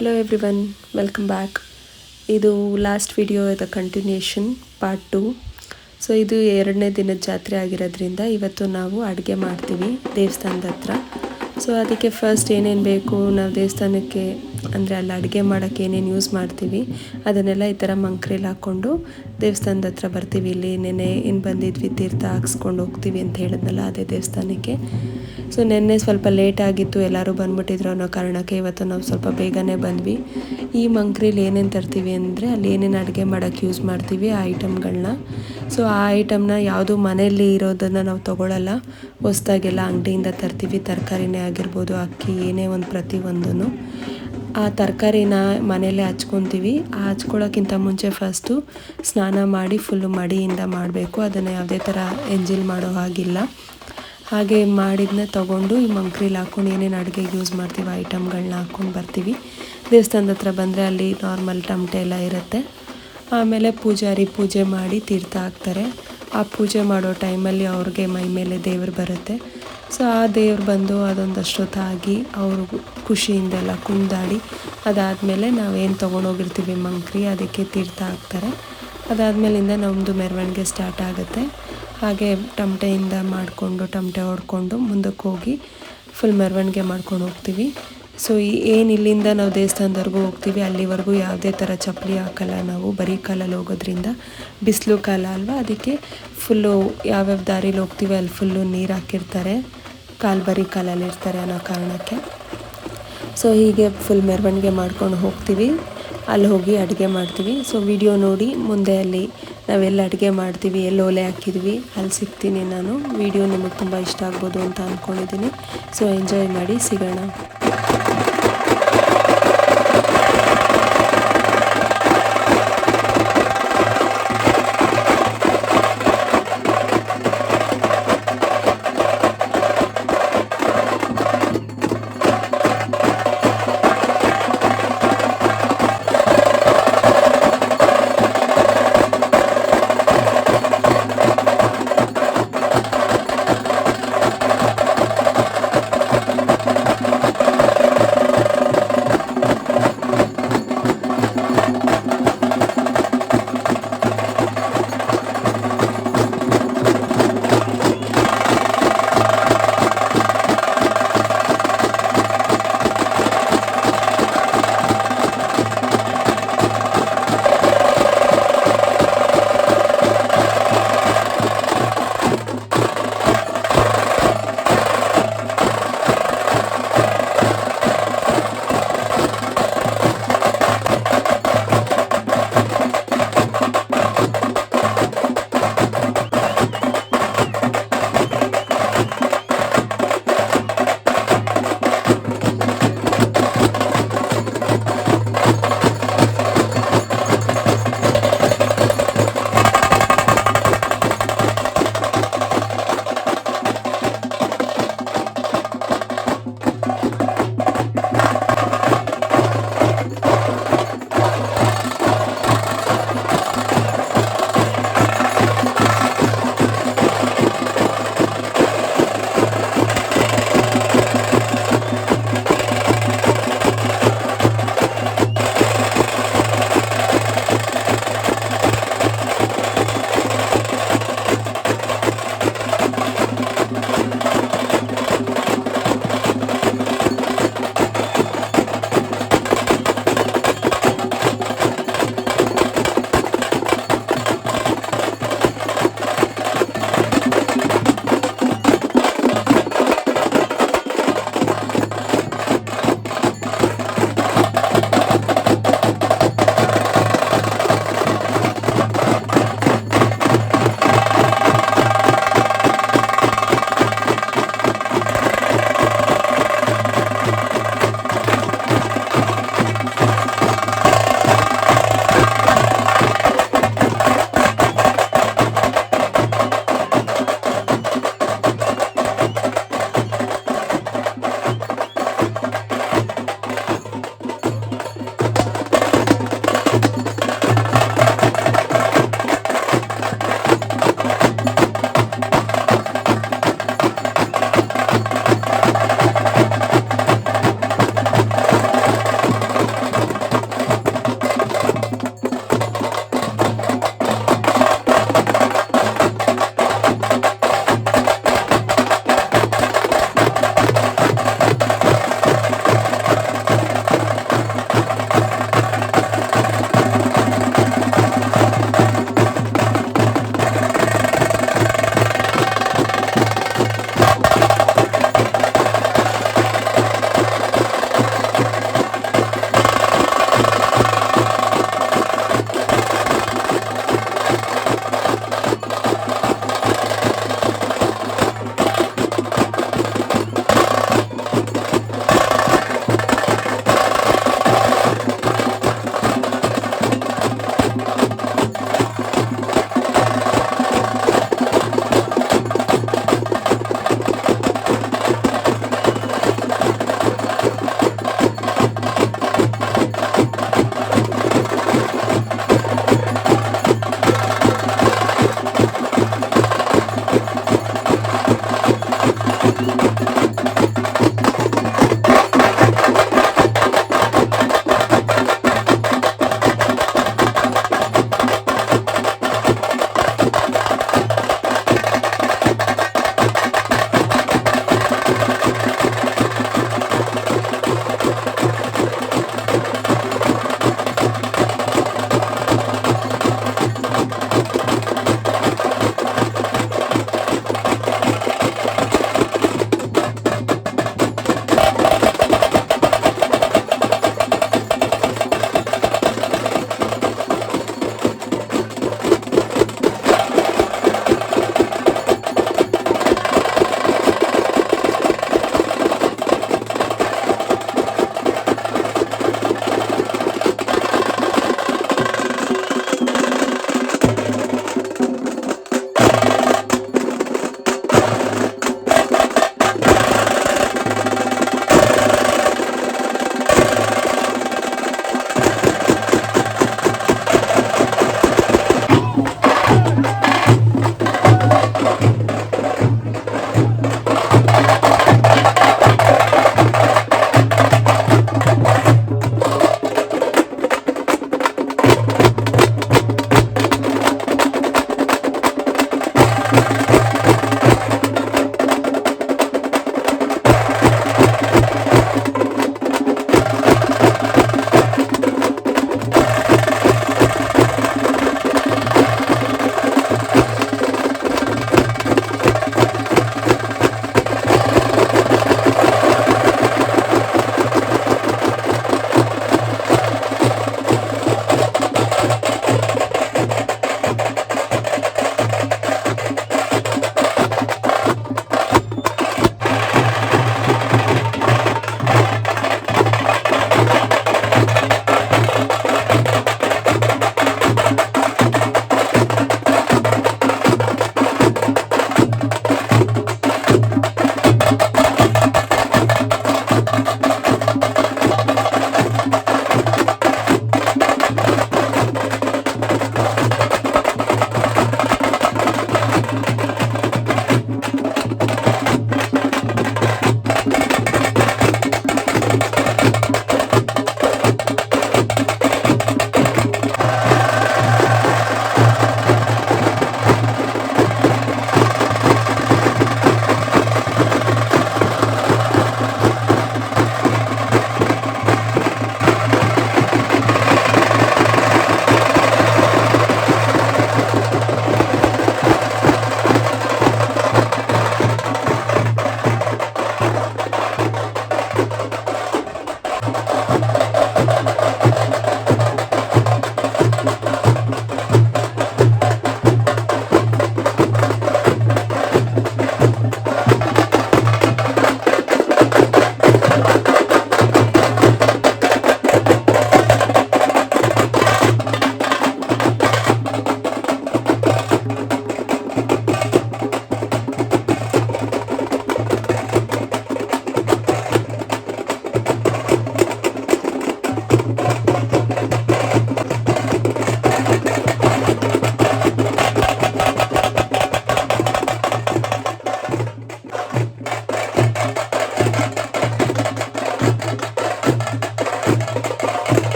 Hello everyone, welcome back. ಇದು last ವಿಡಿಯೋದ continuation part 2. So ಇದು 2ನೇ ದಿನದ ಜಾತ್ರೆ ಆಗಿರೋದ್ರಿಂದ ಇವತ್ತು ನಾವು ಅಡುಗೆ ಮಾಡ್ತೀವಿ ದೇವಸ್ಥಾನದ ಹತ್ರ. ಸೊ ಅದಕ್ಕೆ ಫಸ್ಟ್ ಏನೇನು ಬೇಕು, ನಾವು ದೇವಸ್ಥಾನಕ್ಕೆ ಅಂದರೆ ಅಲ್ಲಿ ಅಡುಗೆ ಮಾಡೋಕ್ಕೆ ಏನೇನು ಯೂಸ್ ಮಾಡ್ತೀವಿ ಅದನ್ನೆಲ್ಲ ಈ ಥರ ಮಂಕ್ರಿಲಿ ಹಾಕ್ಕೊಂಡು ದೇವಸ್ಥಾನದ ಹತ್ರ ಬರ್ತೀವಿ. ಇಲ್ಲಿ ನೆನ್ನೆ ಏನು ಬಂದಿದ್ವಿ, ತೀರ್ಥ ಹಾಕ್ಸ್ಕೊಂಡು ಹೋಗ್ತೀವಿ ಅಂತ ಹೇಳಿದ್ನಲ್ಲ, ಅದೇ ದೇವಸ್ಥಾನಕ್ಕೆ. ಸೊ ನೆನ್ನೆ ಸ್ವಲ್ಪ ಲೇಟ್ ಆಗಿತ್ತು, ಎಲ್ಲರೂ ಬಂದ್ಬಿಟ್ಟಿದ್ರು ಅನ್ನೋ ಕಾರಣಕ್ಕೆ ಇವತ್ತು ನಾವು ಸ್ವಲ್ಪ ಬೇಗನೆ ಬಂದ್ವಿ. ಈ ಮಂಕ್ರಿಲಿ ಏನೇನು ತರ್ತೀವಿ ಅಂದರೆ ಅಲ್ಲಿ ಏನೇನು ಅಡುಗೆ ಮಾಡೋಕ್ಕೆ ಯೂಸ್ ಮಾಡ್ತೀವಿ ಆ ಐಟಮ್ಗಳನ್ನ. ಸೊ ಆ ಐಟಮ್ನ ಯಾವುದು ಮನೆಯಲ್ಲಿ ಇರೋದನ್ನು ನಾವು ತೊಗೊಳ್ಳಲ್ಲ, ಹೊಸ್ದಾಗೆಲ್ಲ ಅಂಗಡಿಯಿಂದ ತರ್ತೀವಿ. ತರಕಾರಿನೇ ಆಗಿರ್ಬೋದು, ಅಕ್ಕಿ, ಏನೇ ಒಂದು ಪ್ರತಿಯೊಂದೂ ಆ ತರಕಾರಿನ ಮನೆಯಲ್ಲೇ ಹಚ್ಕೊತೀವಿ. ಆ ಹಚ್ಕೊಳ್ಳೋಕ್ಕಿಂತ ಮುಂಚೆ ಫಸ್ಟು ಸ್ನಾನ ಮಾಡಿ ಫುಲ್ಲು ಮಡಿಯಿಂದ ಮಾಡಬೇಕು. ಅದನ್ನು ಯಾವುದೇ ಥರ ಎಂಜಿಲ್ ಮಾಡೋ ಹಾಗಿಲ್ಲ. ಹಾಗೆ ಮಾಡಿದ್ದನ್ನ ತೊಗೊಂಡು ಈ ಮಂಕ್ರಿಲಿ ಹಾಕ್ಕೊಂಡು ಏನೇನು ಅಡುಗೆಗೆ ಯೂಸ್ ಮಾಡ್ತೀವಿ ಐಟಮ್ಗಳನ್ನ ಹಾಕ್ಕೊಂಡು ಬರ್ತೀವಿ. ದೇವಸ್ಥಾನದ ಹತ್ರ ಬಂದರೆ ಅಲ್ಲಿ ನಾರ್ಮಲ್ ಟಮಟೆ ಎಲ್ಲ ಇರುತ್ತೆ. ಆಮೇಲೆ ಪೂಜಾರಿ ಪೂಜೆ ಮಾಡಿ ತೀರ್ಥ ಹಾಕ್ತಾರೆ. ಆ ಪೂಜೆ ಮಾಡೋ ಟೈಮಲ್ಲಿ ಅವ್ರಿಗೆ ಮೈ ಮೇಲೆ ದೇವರು ಬರುತ್ತೆ. ಸೊ ಆ ದೇವ್ರು ಬಂದು ಅದೊಂದಷ್ಟೊತ್ತಾಗಿ ಅವರು ಖುಷಿಯಿಂದೆಲ್ಲ ಕುಣಿದಾಡಿ ಅದಾದಮೇಲೆ ನಾವೇನು ತೊಗೊಂಡೋಗಿರ್ತೀವಿ ಮಂಕ್ರಿ, ಅದಕ್ಕೆ ತೀರ್ಥ ಹಾಕ್ತಾರೆ. ಅದಾದಮೇಲಿಂದ ನಮ್ಮದು ಮೆರವಣಿಗೆ ಸ್ಟಾರ್ಟ್ ಆಗುತ್ತೆ. ಹಾಗೆ ಟಮಟೆಯಿಂದ ಮಾಡಿಕೊಂಡು ಟಮಟೆ ಹೊಡ್ಕೊಂಡು ಮುಂದಕ್ಕೆ ಹೋಗಿ ಫುಲ್ ಮೆರವಣಿಗೆ ಮಾಡ್ಕೊಂಡು ಹೋಗ್ತೀವಿ. ಸೊ ಏನು ಇಲ್ಲಿಂದ ನಾವು ದೇವಸ್ಥಾನದವರೆಗೂ ಹೋಗ್ತೀವಿ, ಅಲ್ಲಿವರೆಗೂ ಯಾವುದೇ ಥರ ಚಪ್ಪಲಿ ಹಾಕಲ್ಲ ನಾವು, ಬರೀ ಕಾಲಲ್ಲಿ ಹೋಗೋದ್ರಿಂದ. ಬಿಸಿಲು ಕಾಲ ಅಲ್ವಾ, ಅದಕ್ಕೆ ಫುಲ್ಲು ಯಾವ್ಯಾವ ದಾರಿಲಿ ಹೋಗ್ತೀವಿ ಅಲ್ಲಿ ಫುಲ್ಲು ನೀರು ಹಾಕಿರ್ತಾರೆ, ಕಾಲು ಬರೀ ಕಾಲಲ್ಲಿ ಇರ್ತಾರೆ ಅನ್ನೋ ಕಾರಣಕ್ಕೆ. ಸೊ ಹೀಗೆ ಫುಲ್ ಮೆರವಣಿಗೆ ಮಾಡ್ಕೊಂಡು ಹೋಗ್ತೀವಿ. ಅಲ್ಲಿ ಹೋಗಿ ಅಡುಗೆ ಮಾಡ್ತೀವಿ. ಸೊ ವಿಡಿಯೋ ನೋಡಿ ಮುಂದೆ ಅಲ್ಲಿ ನಾವೆಲ್ಲ ಅಡುಗೆ ಮಾಡ್ತೀವಿ, ಎಲ್ಲಿ ಒಲೆ ಹಾಕಿದ್ವಿ ಅಲ್ಲಿ ಸಿಗ್ತೀನಿ ನಾನು. ವಿಡಿಯೋ ನಿಮಗೆ ತುಂಬ ಇಷ್ಟ ಆಗ್ಬೋದು ಅಂತ ಅಂದ್ಕೊಂಡಿದ್ದೀನಿ. ಸೊ ಎಂಜಾಯ್ ಮಾಡಿ, ಸಿಗೋಣ.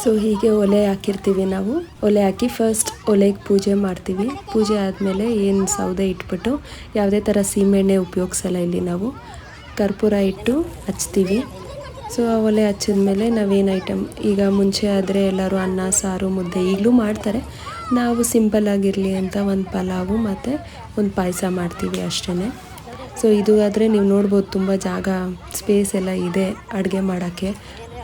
ಸೊ ಹೀಗೆ ಒಲೆ ಹಾಕಿರ್ತೀವಿ ನಾವು. ಒಲೆ ಹಾಕಿ ಫಸ್ಟ್ ಒಲೆಗೆ ಪೂಜೆ ಮಾಡ್ತೀವಿ. ಪೂಜೆ ಆದಮೇಲೆ ಏನು ಸೌದೆ ಇಟ್ಬಿಟ್ಟು ಯಾವುದೇ ಥರ ಸೀಮೆಣ್ಣೆ ಉಪಯೋಗಿಸಲ್ಲ ಇಲ್ಲಿ ನಾವು. ಕರ್ಪೂರ ಇಟ್ಟು ಹಚ್ತೀವಿ. ಸೊ ಆ ಒಲೆ ಹಚ್ಚಿದ್ಮೇಲೆ ನಾವೇನು ಐಟಮ್, ಈಗ ಮುಂಚೆ ಆದರೆ ಎಲ್ಲರೂ ಅನ್ನ ಸಾರು ಮುದ್ದೆ ಈಗಲೂ ಮಾಡ್ತಾರೆ. ನಾವು ಸಿಂಪಲ್ ಆಗಿರಲಿ ಅಂತ ಒಂದು ಪಲಾವು ಮತ್ತು ಒಂದು ಪಾಯಸ ಮಾಡ್ತೀವಿ ಅಷ್ಟೇ. ಸೊ ಇದು ಆದರೆ ನೀವು ನೋಡ್ಬೋದು ತುಂಬ ಜಾಗ ಸ್ಪೇಸ್ ಎಲ್ಲ ಇದೆ ಅಡುಗೆ ಮಾಡೋಕ್ಕೆ.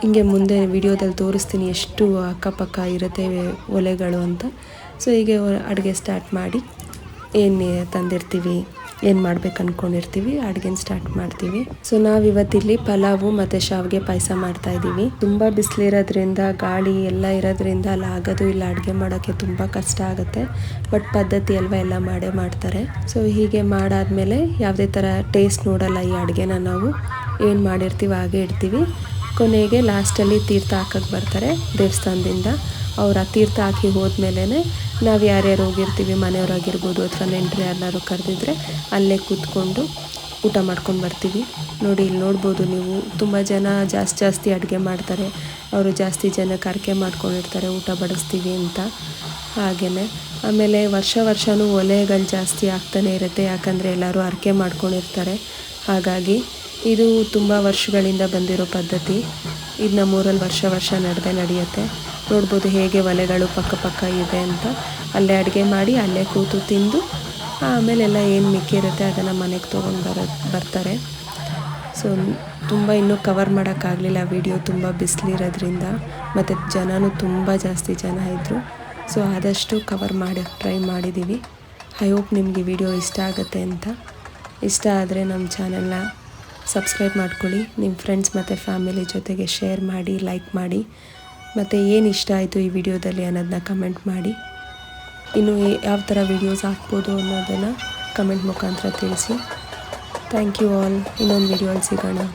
ಹಿಂಗೆ ಮುಂದೆ ವಿಡಿಯೋದಲ್ಲಿ ತೋರಿಸ್ತೀನಿ ಎಷ್ಟು ಅಕ್ಕಪಕ್ಕ ಇರುತ್ತೆ ಒಲೆಗಳು ಅಂತ. ಸೊ ಹೀಗೆ ಅಡುಗೆ ಸ್ಟಾರ್ಟ್ ಮಾಡಿ ಏನು ತಂದಿರ್ತೀವಿ, ಏನು ಮಾಡ್ಬೇಕು ಅಂದ್ಕೊಂಡಿರ್ತೀವಿ ಅಡುಗೆನ ಸ್ಟಾರ್ಟ್ ಮಾಡ್ತೀವಿ. ಸೊ ನಾವಿವತ್ತಿಲ್ಲಿ ಪಲಾವು ಮತ್ತು ಶಾವಿಗೆ ಪಾಯಸ ಮಾಡ್ತಾಯಿದ್ದೀವಿ. ತುಂಬ ಬಿಸಿಲಿರೋದ್ರಿಂದ ಗಾಳಿ ಎಲ್ಲ ಇರೋದ್ರಿಂದ ಅಲ್ಲಿ ಆಗೋದು ಇಲ್ಲ, ಅಡುಗೆ ಮಾಡೋಕ್ಕೆ ತುಂಬ ಕಷ್ಟ ಆಗುತ್ತೆ. ಬಟ್ ಪದ್ಧತಿ ಅಲ್ವಾ, ಎಲ್ಲ ಮಾಡೇ ಮಾಡ್ತಾರೆ. ಸೊ ಹೀಗೆ ಮಾಡಾದಮೇಲೆ ಯಾವುದೇ ಥರ ಟೇಸ್ಟ್ ನೋಡಲ್ಲ ಈ ಅಡುಗೆನ. ನಾವು ಏನು ಮಾಡಿರ್ತೀವಿ ಹಾಗೆ ಇಡ್ತೀವಿ. ಕೊನೆಗೆ ಲಾಸ್ಟಲ್ಲಿ ತೀರ್ಥ ಹಾಕಕ್ಕೆ ಬರ್ತಾರೆ ದೇವಸ್ಥಾನದಿಂದ. ಅವ್ರು ಆ ತೀರ್ಥ ಹಾಕಿ ಹೋದ್ಮೇಲೆ ನಾವು ಯಾರ್ಯಾರು ಹೋಗಿರ್ತೀವಿ, ಮನೆಯವರಾಗಿರ್ಬೋದು ಅಥವಾ ನೆಂಟರು ಎಲ್ಲರೂ ಕರೆದಿದ್ರೆ ಅಲ್ಲೇ ಕೂತ್ಕೊಂಡು ಊಟ ಮಾಡ್ಕೊಂಡು ಬರ್ತೀವಿ. ನೋಡಿ ಇಲ್ಲಿ ನೋಡ್ಬೋದು ನೀವು, ತುಂಬ ಜನ ಜಾಸ್ತಿ ಅಡುಗೆ ಮಾಡ್ತಾರೆ. ಅವರು ಜಾಸ್ತಿ ಜನಕ್ಕೆ ಅರ್ಕೆ ಮಾಡ್ಕೊಂಡಿರ್ತಾರೆ ಊಟ ಬಡಿಸ್ತೀವಿ ಅಂತ. ಹಾಗೆಯೇ ಆಮೇಲೆ ವರ್ಷವೂ ಒಲೆಗಳು ಜಾಸ್ತಿ ಆಗ್ತಾನೆ ಇರುತ್ತೆ, ಯಾಕಂದರೆ ಎಲ್ಲರೂ ಅರ್ಕೆ ಮಾಡ್ಕೊಂಡಿರ್ತಾರೆ. ಹಾಗಾಗಿ ಇದು ತುಂಬ ವರ್ಷಗಳಿಂದ ಬಂದಿರೋ ಪದ್ಧತಿ. ಇದು ನಮ್ಮೂರಲ್ಲಿ ವರ್ಷ ನಡೆಯುತ್ತೆ. ನೋಡ್ಬೋದು ಹೇಗೆ ಒಲೆಗಳು ಪಕ್ಕ ಇದೆ ಅಂತ. ಅಲ್ಲೇ ಅಡುಗೆ ಮಾಡಿ ಅಲ್ಲೇ ಕೂತು ತಿಂದು ಆಮೇಲೆಲ್ಲ ಏನು ಮಿಕ್ಕಿರುತ್ತೆ ಅದನ್ನು ಮನೆಗೆ ತೊಗೊಂಡು ಬರ್ತಾರೆ. ಸೊ ತುಂಬ ಇನ್ನೂ ಕವರ್ ಮಾಡೋಕ್ಕಾಗಲಿಲ್ಲ ವಿಡಿಯೋ, ತುಂಬ ಬಿಸಿಲಿರೋದ್ರಿಂದ, ಮತ್ತು ಜನನೂ ತುಂಬ ಜಾಸ್ತಿ ಜನ ಇದ್ದರು. ಸೊ ಆದಷ್ಟು ಕವರ್ ಮಾಡೋಕ್ಕೆ ಟ್ರೈ ಮಾಡಿದ್ದೀವಿ. ಐ ಹೋಪ್ ನಿಮಗೆ ವಿಡಿಯೋ ಇಷ್ಟ ಆಗುತ್ತೆ ಅಂತ. ಇಷ್ಟ ಆದರೆ ನಮ್ಮ ಚಾನಲ್ನ ಸಬ್ಸ್ಕ್ರೈಬ್ ಮಾಡ್ಕೊಳ್ಳಿ. ನಿಮ್ಮ ಫ್ರೆಂಡ್ಸ್ ಮತ್ತು ಫ್ಯಾಮಿಲಿ ಜೊತೆಗೆ ಶೇರ್ ಮಾಡಿ, ಲೈಕ್ ಮಾಡಿ. ಮತ್ತು ಏನು ಇಷ್ಟ ಆಯಿತು ಈ ವಿಡಿಯೋದಲ್ಲಿ ಅನ್ನೋದನ್ನ ಕಮೆಂಟ್ ಮಾಡಿ. ಇನ್ನು ಯಾವ ಥರ ವೀಡಿಯೋಸ್ ಹಾಕ್ಬೋದು ಅನ್ನೋದನ್ನು ಕಮೆಂಟ್ ಮುಖಾಂತರ ತಿಳಿಸಿ. Thank you all. ಇನ್ನೊಂದು ವಿಡಿಯೋಲ್ಲಿ ಸಿಗೋಣ.